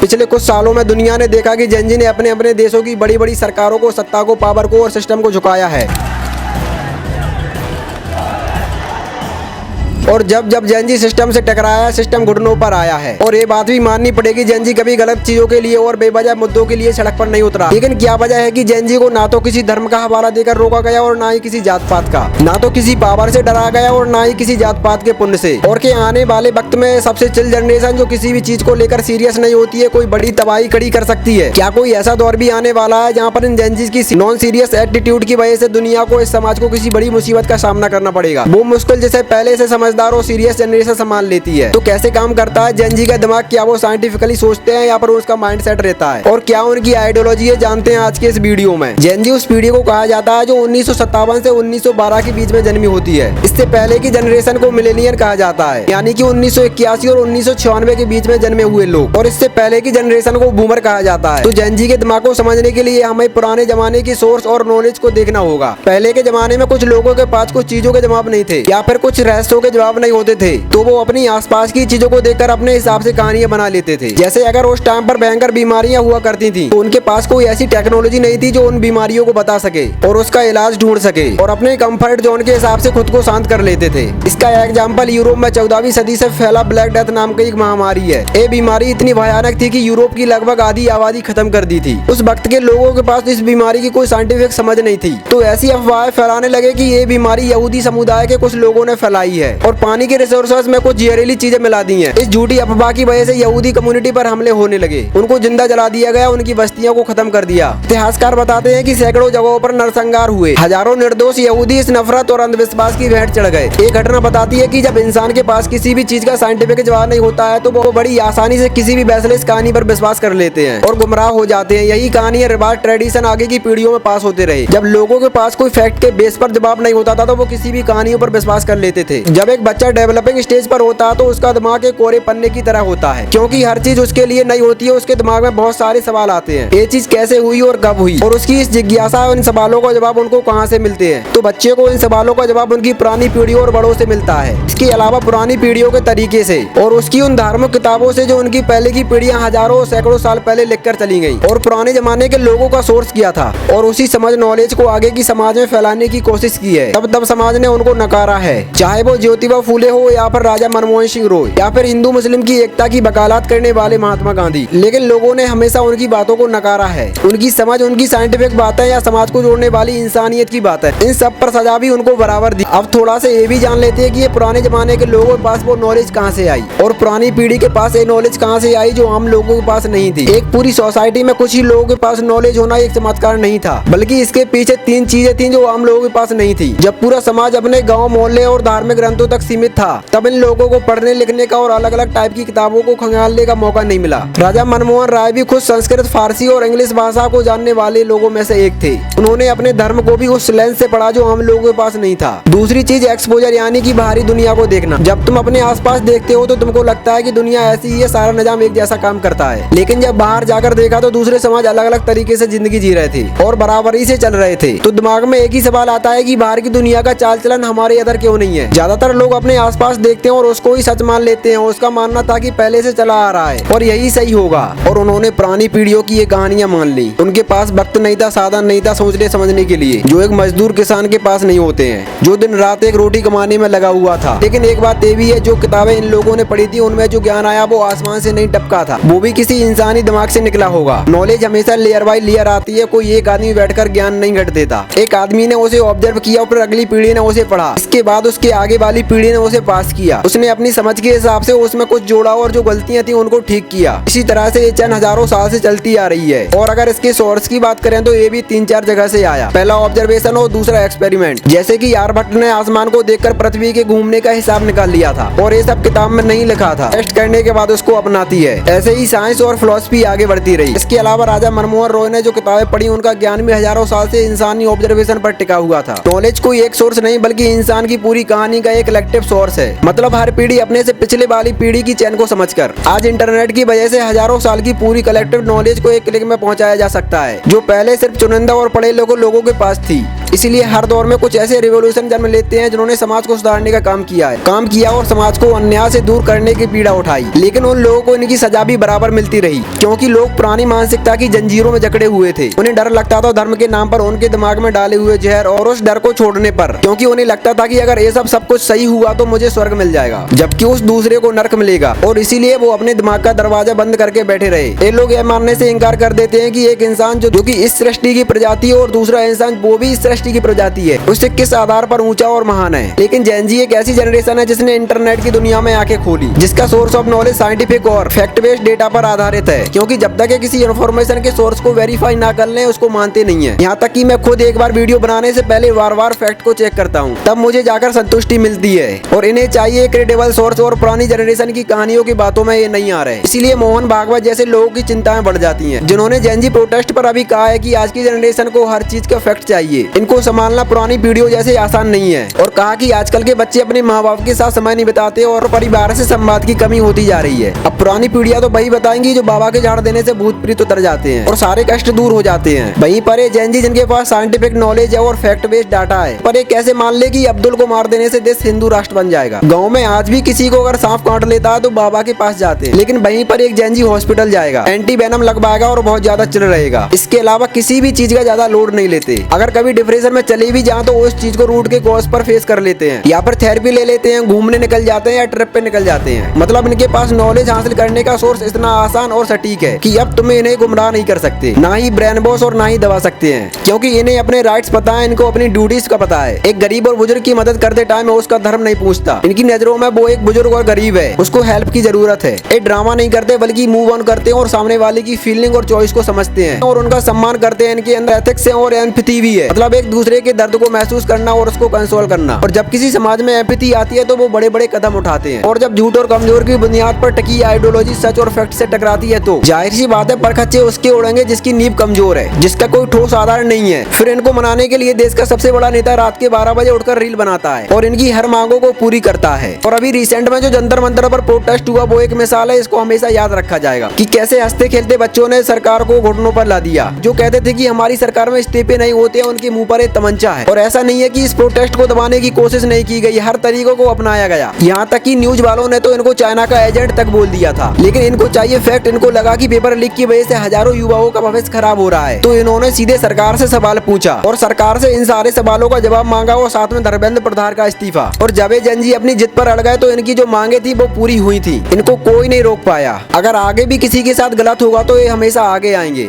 पिछले कुछ सालों में दुनिया ने देखा कि जेन जी ने अपने अपने देशों की बड़ी बड़ी सरकारों को, सत्ता को, पावर को और सिस्टम को झुकाया है। और जब जब जेन जी सिस्टम से टकराया, सिस्टम घुटनों पर आया है। और ये बात भी माननी पड़ेगी, जेन जी कभी गलत चीजों के लिए और बेवजह मुद्दों के लिए सड़क पर नहीं उतरा। लेकिन क्या वजह है कि जेन जी को ना तो किसी धर्म का हवाला देकर रोका गया और ना ही किसी जात पात का, ना तो किसी पावर से डरा गया और ना ही किसी जात पात के पुण्य से। और के आने वाले वक्त में सबसे चिल जनरेशन जो किसी भी चीज को लेकर सीरियस नहीं होती है, कोई बड़ी तबाही खड़ी कर सकती है। क्या कोई ऐसा दौर भी आने वाला है जहाँ पर इन जेन जी की नॉन सीरियस एटीट्यूड की वजह से दुनिया को, इस समाज को किसी बड़ी मुसीबत का सामना करना पड़ेगा? वो मुश्किल जिसे पहले से समझदार और सीरियस जनरेशन संभाल लेती है। तो कैसे काम करता है जेन जी का दिमाग? क्या वो साइंटिफिकली सोचते हैं या पर उसका माइंडसेट रहता है? और क्या उनकी आइडियोलॉजी है, जानते हैं आज के इस वीडियो में। जेन जी उस पीढ़ी को कहा जाता है जो 1957 से 1912 के बीच में जन्मी होती है। इससे पहले की जनरेशन को मिलेनियर कहा जाता है, यानी कि 1981 और 1996 के बीच में जन्मे हुए लोग। और इससे पहले की जनरेशन को बूमर कहा जाता है। तो जेन जी के दिमाग को समझने के लिए हमें पुराने जमाने की सोर्स और नॉलेज को देखना होगा। पहले के जमाने में कुछ लोगों के पास कुछ चीजों के जवाब नहीं थे या फिर कुछ रहस्यों के जवाब नहीं होते थे, तो वो अपनी आसपास की चीजों को देखकर अपने हिसाब से कहानियां बना लेते थे। जैसे अगर उस टाइम पर भयंकर बीमारियां हुआ करती थी तो उनके पास कोई ऐसी टेक्नोलॉजी नहीं थी जो उन बीमारियों को बता सके और उसका इलाज ढूंढ सके और अपने कंफर्ट जोन के हिसाब से खुद को शांत कर लेते थे। इसका एग्जाम्पल यूरोप में 14वीं सदी से फैला ब्लैक डेथ नाम की एक महामारी है। ये बीमारी इतनी भयानक थी कि यूरोप की लगभग आधी आबादी खत्म कर दी थी। उस वक्त के लोगों के पास इस बीमारी की कोई साइंटिफिक समझ नहीं थी, तो ऐसी अफवाहें फैलाने लगे कि ये बीमारी यहूदी समुदाय के कुछ लोगों ने फैलाई है और पानी के रिसोर्सेज में कुछ जहरीली चीजें मिला दी हैं। इस झूठी अफवाह की वजह से यहूदी कम्युनिटी पर हमले होने लगे, उनको जिंदा जला दिया गया, उनकी बस्तियों को खत्म कर दिया। इतिहासकार बताते हैं कि सैकड़ों जगहों पर नरसंहार हुए, हजारों निर्दोष यहूदी इस नफरत और अंधविश्वास की भेंट चढ़ गए। एक घटना बताती है कि जब इंसान के पास किसी भी चीज का साइंटिफिक जवाब नहीं होता है तो वो बड़ी आसानी से किसी भी बेसलेस कहानी पर विश्वास कर लेते हैं और गुमराह हो जाते हैं। यही कहानी, रिवाज, ट्रेडिशन आगे की पीढ़ियों में पास होते रहे। जब लोगों के पास कोई फैक्ट के बेस पर जवाब नहीं होता था तो वो किसी भी कहानियों पर विश्वास कर लेते थे। जब एक बच्चा डेवलपिंग स्टेज पर होता है तो उसका दिमाग एक कोरे पन्ने की तरह होता है, क्योंकि हर चीज उसके लिए नई होती है। उसके दिमाग में बहुत सारे सवाल आते हैं, ये चीज कैसे हुई और कब हुई, और उसकी इस जिज्ञासा और इन सवालों का जवाब उनको कहां से मिलते हैं। तो बच्चे को इन सवालों का जवाब उनकी पुरानी पीढ़ियों और बड़ों से मिलता है। इसके अलावा पुरानी पीढ़ियों के तरीके से और उसकी उन धार्मिक किताबों से जो उनकी पहले की पीढ़ियां हजारों सैकड़ों साल पहले लिखकर चली गई और पुराने जमाने के लोगों का सोर्स किया था और उसी समझ, नॉलेज को आगे की समाज में फैलाने की कोशिश की है। तब समाज ने उनको नकारा है, चाहे वो ज्योतिबा फूले हो या फिर राजा मनमोहन सिंह रॉय या फिर हिंदू मुस्लिम की एकता की वकालत करने वाले महात्मा गांधी। लेकिन लोगों ने हमेशा उनकी बातों को नकारा है। उनकी समझ, उनकी साइंटिफिक बातें या समाज को जोड़ने वाली इंसानियत की बातें, इन सब पर सजा भी उनको बराबर दी। अब थोड़ा से ये भी जान लेते हैं कि ये पुराने जमाने के लोगों के पास वो नॉलेज कहाँ से आई और पुरानी पीढ़ी के पास ये नॉलेज कहाँ से आई जो आम लोगों के पास नहीं थी। एक पूरी सोसाइटी में कुछ ही लोगों के पास नॉलेज होना एक चमत्कार नहीं था, बल्कि इसके पीछे 3 चीजें थी जो आम लोगों के पास नहीं थी। जब पूरा समाज अपने गाँव, मोहल्ले और धार्मिक ग्रंथों तक सीमित था तब इन लोगों को पढ़ने लिखने का और अलग अलग टाइप की किताबों को खंगालने का मौका नहीं मिला। राजा मनमोहन राय भी खुद संस्कृत, फारसी और इंग्लिश भाषा को जानने वाले लोगों में से एक थे। उन्होंने अपने धर्म को भी उस लेंस से पढ़ा जो आम लोगों के पास नहीं था। दूसरी चीज एक्सपोजर, यानी कि बाहरी दुनिया को देखना। जब तुम अपने आसपास देखते हो तो तुमको लगता है कि दुनिया ऐसी ही है, सारा निजाम एक जैसा काम करता है। लेकिन जब बाहर जाकर देखा तो दूसरे समाज अलग अलग तरीके से जिंदगी जी रहे थे और बराबरी से चल रहे थे। तो दिमाग में एक ही सवाल आता है कि बाहर की दुनिया का चाल चलन हमारे इधर क्यों नहीं है। ज्यादातर लोग अपने आसपास देखते हैं और उसको ही सच मान लेते हैं। उसका मानना था कि पहले से चला आ रहा है और यही सही होगा, और उन्होंने पुरानी पीढ़ियों की ये कहानियां मान ली। उनके पास वक्त नहीं था, साधन नहीं था सोचने समझने के लिए, जो एक मजदूर किसान के पास नहीं होते हैं, जो दिन रात एक रोटी कमाने में लगा हुआ था। लेकिन एक बात ये भी है, जो किताबें इन लोगों ने पढ़ी थी उनमें जो ज्ञान आया वो आसमान से नहीं टपका था, वो भी किसी इंसानी दिमाग से निकला होगा। नॉलेज हमेशा लेयर बाय लेयर आती है, कोई एक आदमी बैठकर ज्ञान नहीं घट देता। एक आदमी ने उसे ऑब्जर्व किया, फिर अगली पीढ़ी ने उसे पढ़ा, इसके बाद उसके आगे वाली पीढ़ी ने उसे पास किया। उसने अपनी समझ के हिसाब से उसमें कुछ जोड़ा और जो गलतियां थी उनको ठीक किया। इसी तरह से ये चैन हजारों साल से चलती आ रही है। और अगर इसके सोर्स की बात करें तो ये भी 3-4 जगह से आया। पहला ऑब्जर्वेशन और दूसरा एक्सपेरिमेंट। जैसे कि आर्यभट्ट ने आसमान को देखकर पृथ्वी के घूमने का हिसाब निकाल लिया था और ये सब किताब में नहीं लिखा था, टेस्ट करने के बाद उसको अपनाती है। ऐसे ही साइंस और फिलॉसफी आगे बढ़ती रही। इसके अलावा राजा मनमोहन रॉय ने जो किताबें पढ़ी उनका ज्ञान भी हजारों साल से इंसानी ऑब्जर्वेशन पर टिका हुआ था। नॉलेज कोई एक सोर्स नहीं बल्कि इंसान की पूरी कहानी का एक कलेक्टिव सोर्स है। मतलब हर पीढ़ी अपने से पिछले वाली पीढ़ी की चैन को समझकर आज इंटरनेट की वजह से हजारों साल की पूरी कलेक्टिव नॉलेज को एक क्लिक में पहुंचाया जा सकता है, जो पहले सिर्फ चुनिंदा और पढ़े लोगों के पास थी। इसलिए हर दौर में कुछ ऐसे रिवोल्यूशन जन्म लेते हैं जिन्होंने समाज को सुधारने का काम किया और समाज को अन्याय से दूर करने की पीड़ा उठाई। लेकिन उन लोगों को इनकी सजा भी बराबर मिलती रही, क्योंकि लोग पुरानी मानसिकता की जंजीरों में जकड़े हुए थे। उन्हें डर लगता था धर्म के नाम पर उनके दिमाग में डाले हुए जहर, और उस डर को छोड़ने पर, क्योंकि उन्हें लगता था कि अगर ये सब कुछ सही हुआ तो मुझे स्वर्ग मिल जाएगा, जबकि उस दूसरे को नरक मिलेगा। और इसीलिए वो अपने दिमाग का दरवाजा बंद करके बैठे रहे। ये लोग यह मानने से इनकार कर देते हैं कि एक इंसान जो कि इस सृष्टि की प्रजाति है और दूसरा इंसान वो भी इस सृष्टि की प्रजाति है, उससे किस आधार पर ऊंचा और महान है। लेकिन जेन जी एक ऐसी जनरेशन है जिसने इंटरनेट की दुनिया में आंखें खोली, जिसका सोर्स ऑफ नॉलेज साइंटिफिक और फैक्ट बेस्ड डेटा पर आधारित है, क्योंकि जब तक किसी इन्फॉर्मेशन के सोर्स को वेरीफाई ना कर लें उसको मानते नहीं है। यहाँ तक कि मैं खुद एक बार वीडियो बनाने से पहले बार फैक्ट को चेक करता हूँ, तब मुझे जाकर संतुष्टि मिलती है। और इन्हें चाहिए क्रेडिबल सोर्स, और पुरानी जनरेशन की कहानियों की बातों में ये नहीं आ रहे। इसीलिए मोहन भागवत जैसे लोगों की चिंताएं बढ़ जाती हैं, जिन्होंने जेन जी प्रोटेस्ट पर अभी कहा है कि आज की जनरेशन को हर चीज का फैक्ट चाहिए, इनको संभालना पुरानी पीढ़ियों जैसे आसान नहीं है। और कहा कि आजकल के बच्चे अपने माँ बाप के साथ समय नहीं बिताते और परिवार से संवाद की कमी होती जा रही है। अब पुरानी पीढ़ियां तो वही बताएंगी जो बाबा के झाड़ देने से भूत प्रेत उतर जाते हैं और सारे कष्ट दूर हो जाते हैं। वहीं पर जेन जी जिनके पास साइंटिफिक नॉलेज है और फैक्ट बेस्ड डाटा है, पर ये कैसे मान ले कि अब्दुल को मार देने से देश हिंदू राष्ट्र बन जाएगा। गाँव में आज भी किसी को अगर सांप काट लेता है तो बाबा के पास जाते हैं, लेकिन वहीं पर एक जेन जी हॉस्पिटल जाएगा, एंटी वेनम लगवाएगा और बहुत ज्यादा चिल रहेगा। इसके अलावा किसी भी चीज का ज्यादा लोड नहीं लेते। अगर कभी डिप्रेशन में चले भी जाए तो उस चीज को रूट के कॉज पर फेस कर लेते हैं, या फिर थेरेपी ले लेते हैं, घूमने निकल जाते हैं या ट्रिप पे निकल जाते हैं। मतलब इनके पास नॉलेज हासिल करने का सोर्स इतना आसान और सटीक है कि अब तुम्हें इन्हें गुमराह नहीं कर सकते, ना ही ब्रेन वॉश और ना ही दबा सकते हैं, क्योंकि इन्हें अपने राइट्स पता है, इनको अपनी ड्यूटीज का पता है। एक गरीब और बुजुर्ग की मदद करते टाइम उसका धर्म नहीं पूछता। इनकी नजरों में वो एक बुजुर्ग और गरीब है, उसको हेल्प की जरूरत है। ये ड्रामा नहीं करते बल्कि मूव ऑन करते हैं और सामने वाले की फीलिंग और चॉइस को समझते हैं और उनका सम्मान करते हैं। इनके अंदर एथिक्स और एम्पैथी भी है, मतलब एक दूसरे के दर्द को महसूस करना और उसको कंसोल करना। और जब किसी समाज में एम्पैथी आती है तो वो बड़े बड़े कदम उठाते हैं। और जब झूठ और कमजोर की बुनियाद पर टकी आइडियोलॉजी सच और फैक्ट से टकराती है तो जाहिर सी बात है परखच्चे उसके उड़ेंगे जिसकी नींव कमजोर है, जिसका कोई ठोस आधार नहीं है। फिर इनको मनाने के लिए देश का सबसे बड़ा नेता रात के 12 बजे उठकर रील बनाता है और इनकी हर मांगों को पूरी करता है। और अभी रिसेंट में जो जंतर मंतर पर प्रोटेस्ट हुआ वो एक मिसाल है, इसको हमेशा याद रखा जाएगा कि कैसे हंसते खेलते बच्चों ने सरकार को घुटनों पर ला दिया। जो कहते थे कि हमारी सरकार में इस्तीफे नहीं होते हैं, उनके मुंह पर एक तमंचा है। और ऐसा नहीं है कि इस प्रोटेस्ट को दबाने की कोशिश नहीं की गई, हर तरीकों को अपनाया गया। यहाँ तक कि न्यूज वालों ने तो इनको चाइना का एजेंट तक बोल दिया था। लेकिन इनको चाहिए फैक्ट। इनको लगा कि पेपर लीक की वजह से हजारों युवाओं का भविष्य खराब हो रहा है, तो इन्होंने सीधे सरकार से सवाल पूछा और सरकार से इन सारे सवालों का जवाब मांगा और साथ में धर्मेंद्र प्रधान का इस्तीफा। और जब जेन जी अपनी जिद पर अड़ गए तो इनकी जो मांगे थी वो पूरी हुई थी, इनको कोई नहीं रोक पाया। अगर आगे भी किसी के साथ गलत होगा तो ये हमेशा आगे आएंगे।